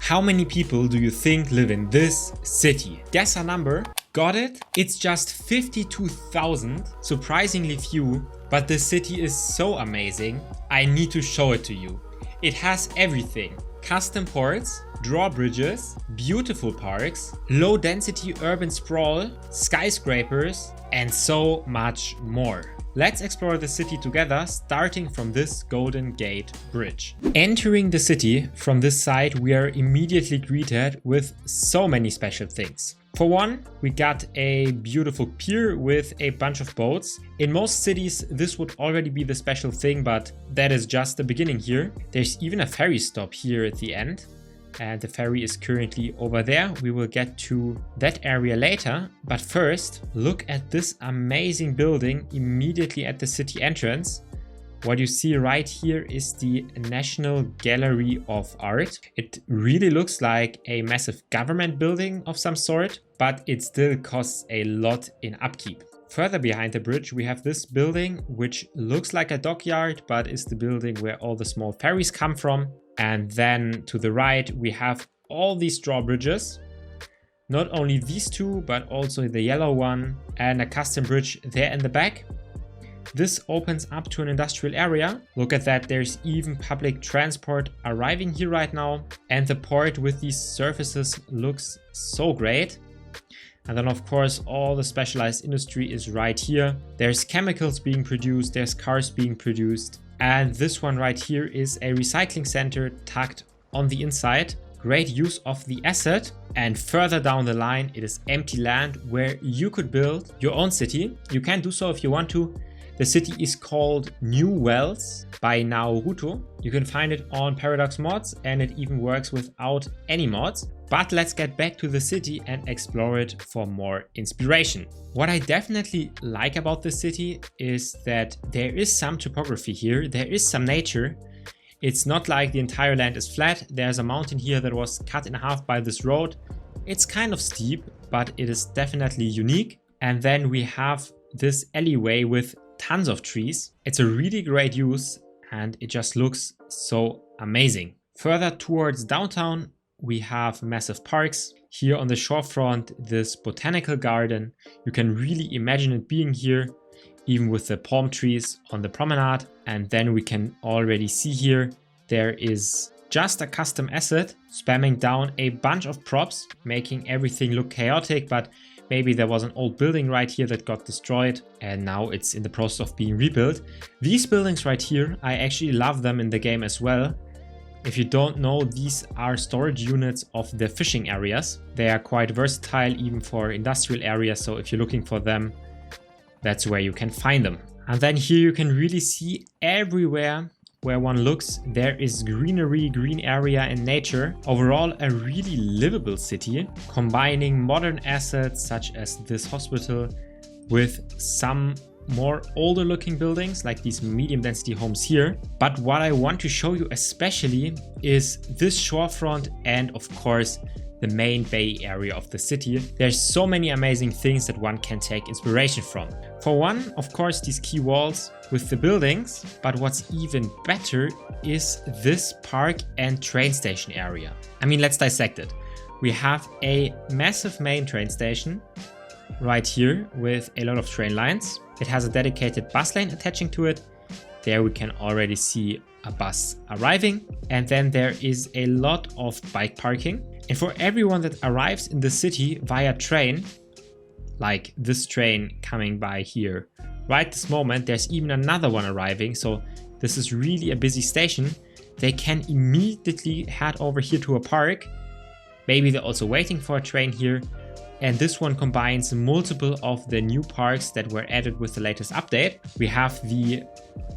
How many people do you think live in this city? Guess a number. Got it? It's just 52,000. Surprisingly few, but the city is so amazing. I need to show it to you. It has everything. Custom ports, drawbridges, beautiful parks, low density urban sprawl, skyscrapers, and so much more. Let's explore the city together, starting from this Golden Gate Bridge. Entering the city from this side, we are immediately greeted with so many special things. For one, we got a beautiful pier with a bunch of boats. In most cities, this would already be the special thing, but that is just the beginning here. There's even a ferry stop here at the end. And the ferry is currently over there. We will get to that area later. But first, look at this amazing building immediately at the city entrance. What you see right here is the National Gallery of Art. It really looks like a massive government building of some sort, but it still costs a lot in upkeep. Further behind the bridge, we have this building, which looks like a dockyard, but is the building where all the small ferries come from. And then to the right, we have all these drawbridges. Not only these two, but also the yellow one and a custom bridge there in the back. This opens up to an industrial area. Look at that, there's even public transport arriving here right now. And the port with these surfaces looks so great. And then of course, all the specialized industry is right here. There's chemicals being produced, there's cars being produced. And this one right here is a recycling center tucked on the inside. Great use of the asset. And further down the line, it is empty land where you could build your own city. You can do so if you want to. The city is called New Wells by Naruto. You can find it on Paradox Mods and it even works without any mods. But let's get back to the city and explore it for more inspiration. What I definitely like about the city is that there is some topography here. There is some nature. It's not like the entire land is flat. There's a mountain here that was cut in half by this road. It's kind of steep, but it is definitely unique. And then we have this alleyway with tons of trees. It's a really great use and it just looks so amazing. Further towards downtown, we have massive parks. Here on the shorefront, this botanical garden. You can really imagine it being here, even with the palm trees on the promenade. And then we can already see here, there is just a custom asset spamming down a bunch of props, making everything look chaotic, but maybe there was an old building right here that got destroyed and now it's in the process of being rebuilt. These buildings right here, I actually love them in the game as well. If you don't know, these are storage units of the fishing areas. They are quite versatile even for industrial areas, so if you're looking for them, that's where you can find them. And then here you can really see everywhere where one looks, there is greenery, green area and nature. Overall, a really livable city, combining modern assets such as this hospital with some more older looking buildings like these medium density homes here. But what I want to show you especially is this shorefront and of course the main bay area of the city. There's so many amazing things that one can take inspiration from. For one, of course, these key walls with the buildings, but what's even better is this park and train station area. I mean, let's dissect it. We have a massive main train station right here with a lot of train lines. It has a dedicated bus lane attaching to it. There we can already see a bus arriving. And then there is a lot of bike parking. And for everyone that arrives in the city via train, like this train coming by here, right this moment, there's even another one arriving. So this is really a busy station. They can immediately head over here to a park. Maybe they're also waiting for a train here. And this one combines multiple of the new parks that were added with the latest update. We have the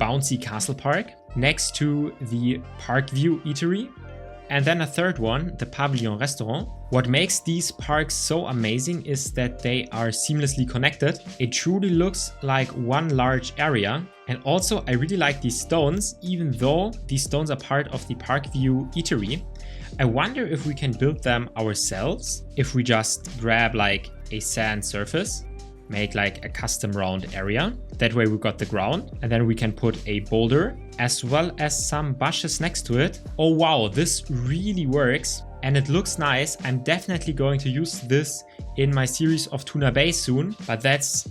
Bouncy Castle Park next to the Park View Eatery. And then a third one, the Pavilion Restaurant. What makes these parks so amazing is that they are seamlessly connected. It truly looks like one large area. And also I really like these stones, even though these stones are part of the Park View Eatery. I wonder if we can build them ourselves, if we just grab like a sand surface, make like a custom round area. That way we got the ground and then we can put a boulder as well as some bushes next to it. Oh wow, this really works. and it looks nice. I'm definitely going to use this in my series of Tuna Bay soon, but that's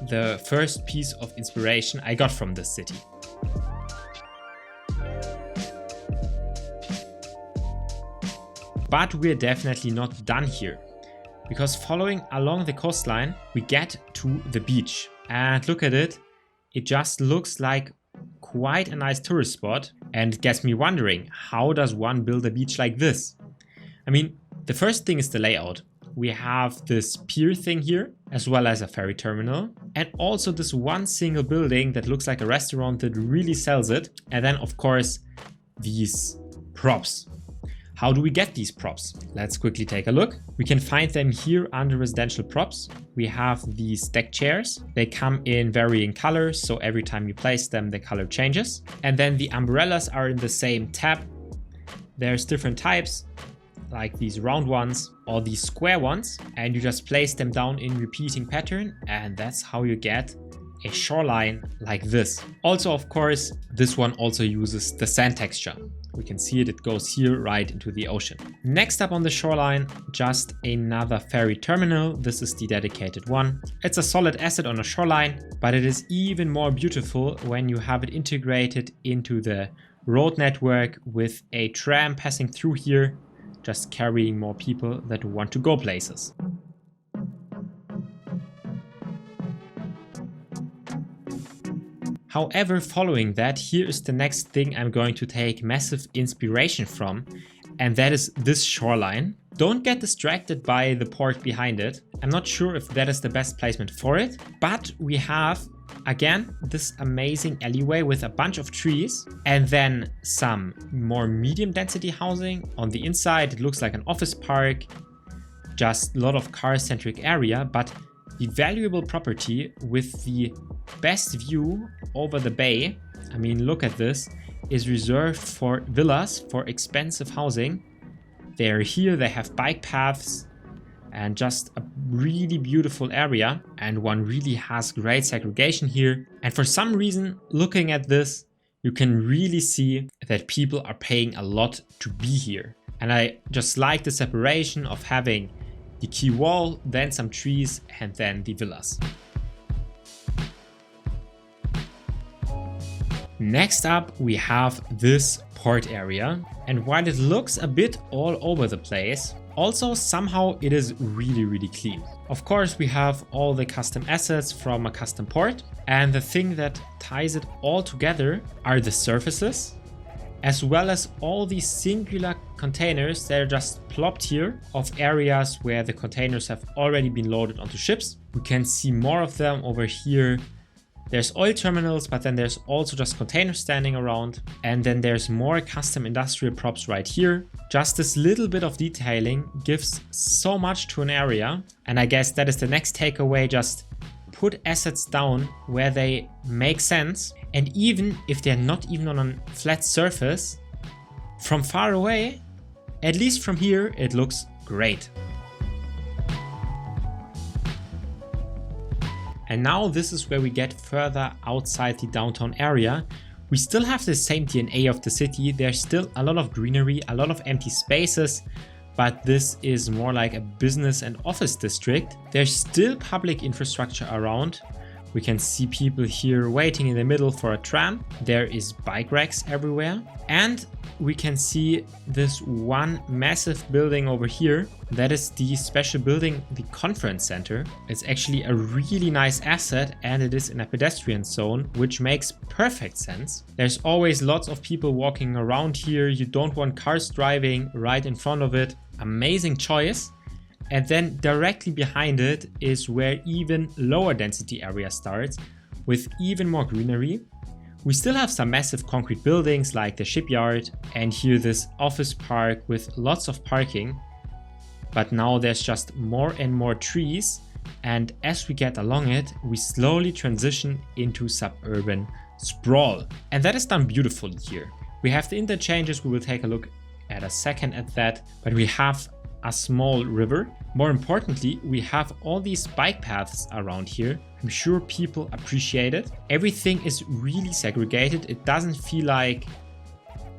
the first piece of inspiration I got from this city. But we're definitely not done here, because following along the coastline, we get to the beach. And look at it, it just looks like quite a nice tourist spot and gets me wondering, how does one build a beach like this? I mean, the first thing is the layout. We have this pier thing here, as well as a ferry terminal, and also this one single building that looks like a restaurant that really sells it. And then of course, these props. How do we get these props? Let's quickly take a look. We can find them here under residential props. We have these deck chairs. They come in varying colors, so every time you place them, the color changes. And then the umbrellas are in the same tab. There's different types, like these round ones or these square ones, and you just place them down in repeating pattern, and that's how you get a shoreline like this. Also, of course, this one also uses the sand texture. We can see it goes here right into the ocean. Next up on the shoreline, just another ferry terminal. This is the dedicated one. It's a solid asset on a shoreline, but it is even more beautiful when you have it integrated into the road network with a tram passing through here, just carrying more people that want to go places. However, following that, here is the next thing I'm going to take massive inspiration from, and that is this shoreline. Don't get distracted by the port behind it. I'm not sure if that is the best placement for it, but we have, again, this amazing alleyway with a bunch of trees, and then some more medium density housing. On the inside, it looks like an office park, just a lot of car-centric area, but the valuable property with the best view over the bay, I mean, look at this, is reserved for villas, for expensive housing. They're here, they have bike paths, and just a really beautiful area. And one really has great segregation here. And for some reason, looking at this, you can really see that people are paying a lot to be here. And I just like the separation of having the quay wall, then some trees, and then the villas. Next up, we have this port area, and while it looks a bit all over the place, also somehow it is really clean. Of course, we have all the custom assets from a custom port, and the thing that ties it all together are the surfaces, as well as all these singular containers that are just plopped here of areas where the containers have already been loaded onto ships. We can see more of them over here. There's oil terminals, but then there's also just containers standing around. And then there's more custom industrial props right here. Just this little bit of detailing gives so much to an area. And I guess that is the next takeaway, just put assets down where they make sense. And even if they're not even on a flat surface, from far away, at least from here, it looks great. And now this is where we get further outside the downtown area. We still have the same DNA of the city. There's still a lot of greenery, a lot of empty spaces, but this is more like a business and office district. There's still public infrastructure around. We can see people here waiting in the middle for a tram. There is bike racks everywhere. And we can see this one massive building over here. That is the special building, the conference center. It's actually a really nice asset, and it is in a pedestrian zone, which makes perfect sense. There's always lots of people walking around here. You don't want cars driving right in front of it. Amazing choice. And then directly behind it is where even lower density area starts, with even more greenery. We still have some massive concrete buildings like the shipyard, and here this office park with lots of parking. But now there's just more and more trees, and as we get along it, we slowly transition into suburban sprawl. And that is done beautifully here. We have the interchanges, we will take a look at a second at that, but we have a small river. More importantly, we have all these bike paths around here. I'm sure people appreciate it. Everything is really segregated. It doesn't feel like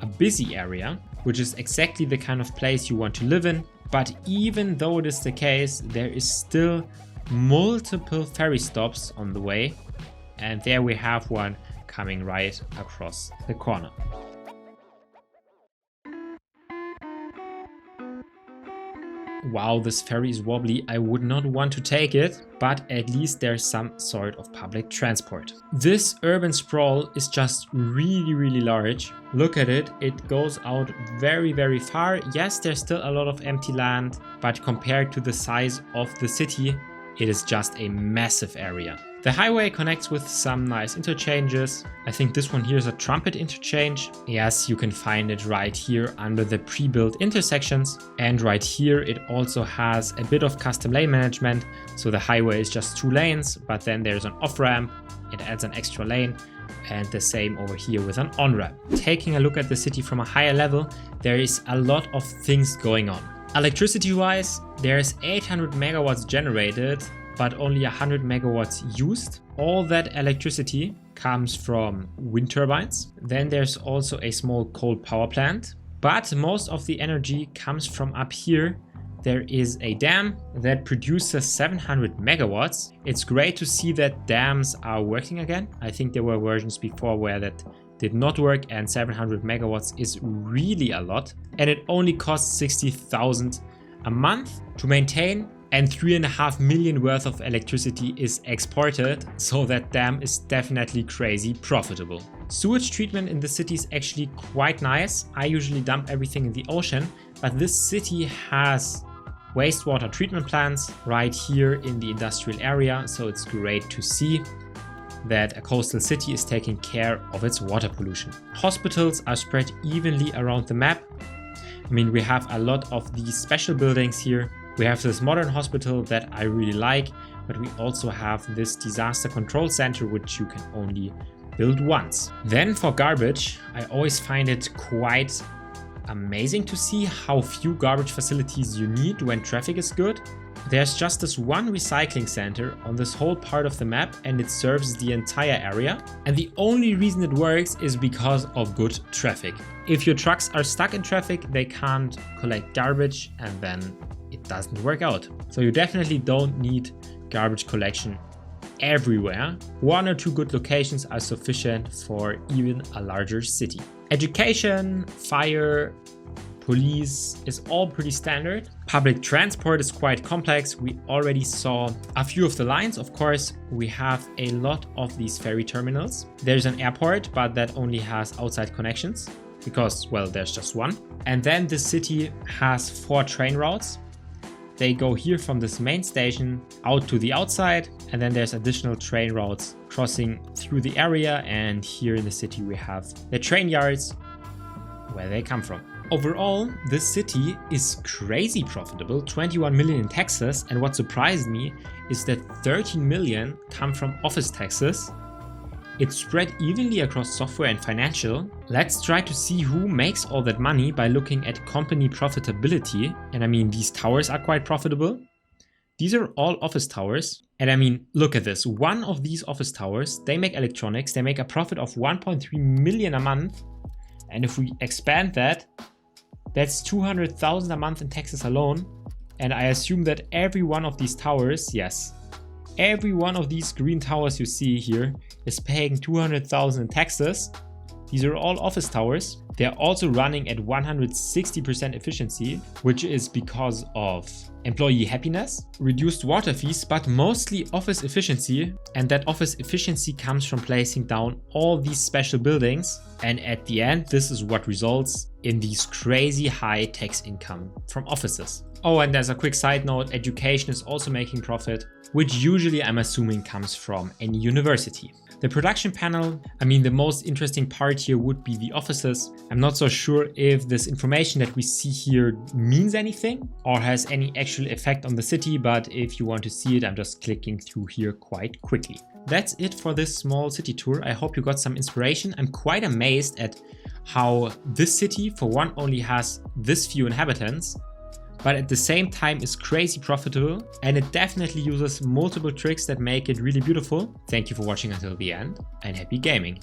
a busy area. which is exactly the kind of place you want to live in. But even though it is the case, there is still multiple ferry stops on the way. And there we have one coming right across the corner. Wow, this ferry is wobbly. I would not want to take it, but at least there's some sort of public transport. This urban sprawl is just really large. Look at it, it goes out very far. Yes, there's still a lot of empty land, but compared to the size of the city, it is just a massive area. The highway connects with some nice interchanges. I think this one here is a trumpet interchange. Yes, you can find it right here under the pre-built intersections. And right here it also has a bit of custom lane management. So the highway is just 2 lanes, but then there's an off-ramp. It adds an extra lane. And the same over here with an on-ramp. Taking a look at the city from a higher level, there is a lot of things going on. Electricity-wise, there's 800 megawatts generated, but only 100 megawatts used. All that electricity comes from wind turbines. Then there's also a small coal power plant, but most of the energy comes from up here. There is a dam that produces 700 megawatts. It's great to see that dams are working again. I think there were versions before where that did not work, and 700 megawatts is really a lot. And it only costs 60,000 a month to maintain. And 3.5 million worth of electricity is exported, so that dam is definitely crazy profitable. Sewage treatment in the city is actually quite nice. I usually dump everything in the ocean, but this city has wastewater treatment plants right here in the industrial area, so it's great to see that a coastal city is taking care of its water pollution. Hospitals are spread evenly around the map. I mean, we have a lot of these special buildings here. We have this modern hospital that I really like, but we also have this disaster control center, which you can only build once. Then for garbage, I always find it quite amazing to see how few garbage facilities you need when traffic is good. There's just this one recycling center on this whole part of the map, and it serves the entire area. And the only reason it works is because of good traffic. If your trucks are stuck in traffic, they can't collect garbage, and then it doesn't work out. So you definitely don't need garbage collection everywhere. 1 or 2 good locations are sufficient for even a larger city. Education, fire, police is all pretty standard. Public transport is quite complex. We already saw a few of the lines. Of course, we have a lot of these ferry terminals. There's an airport, but that only has outside connections because, well, there's just one. And then the city has 4 train routes. They go here from this main station out to the outside, and then there's additional train routes crossing through the area, and here in the city we have the train yards where they come from. Overall, this city is crazy profitable, 21 million in taxes, and what surprised me is that 13 million come from office taxes. It's spread evenly across software and financial. Let's try to see who makes all that money by looking at company profitability. And I mean, these towers are quite profitable. These are all office towers. And I mean, look at this. One of these office towers, they make electronics. They make a profit of 1.3 million a month. And if we expand that, that's 200,000 a month in taxes alone. And I assume that every one of these towers, yes, every one of these green towers you see here is paying 200,000 in taxes. These are all office towers. They're also running at 160% efficiency, which is because of employee happiness, reduced water fees, but mostly office efficiency. And that office efficiency comes from placing down all these special buildings. And at the end, this is what results in these crazy high tax income from offices. Oh, and as a quick side note, education is also making profit, which usually I'm assuming comes from any university. The production panel, I mean, the most interesting part here would be the offices. I'm not so sure if this information that we see here means anything or has any actual effect on the city, but if you want to see it, I'm just clicking through here quite quickly. That's it for this small city tour. I hope you got some inspiration. I'm quite amazed at how this city, for one, only has this few inhabitants, but at the same time is crazy profitable, and it definitely uses multiple tricks that make it really beautiful. Thank you for watching until the end, and happy gaming!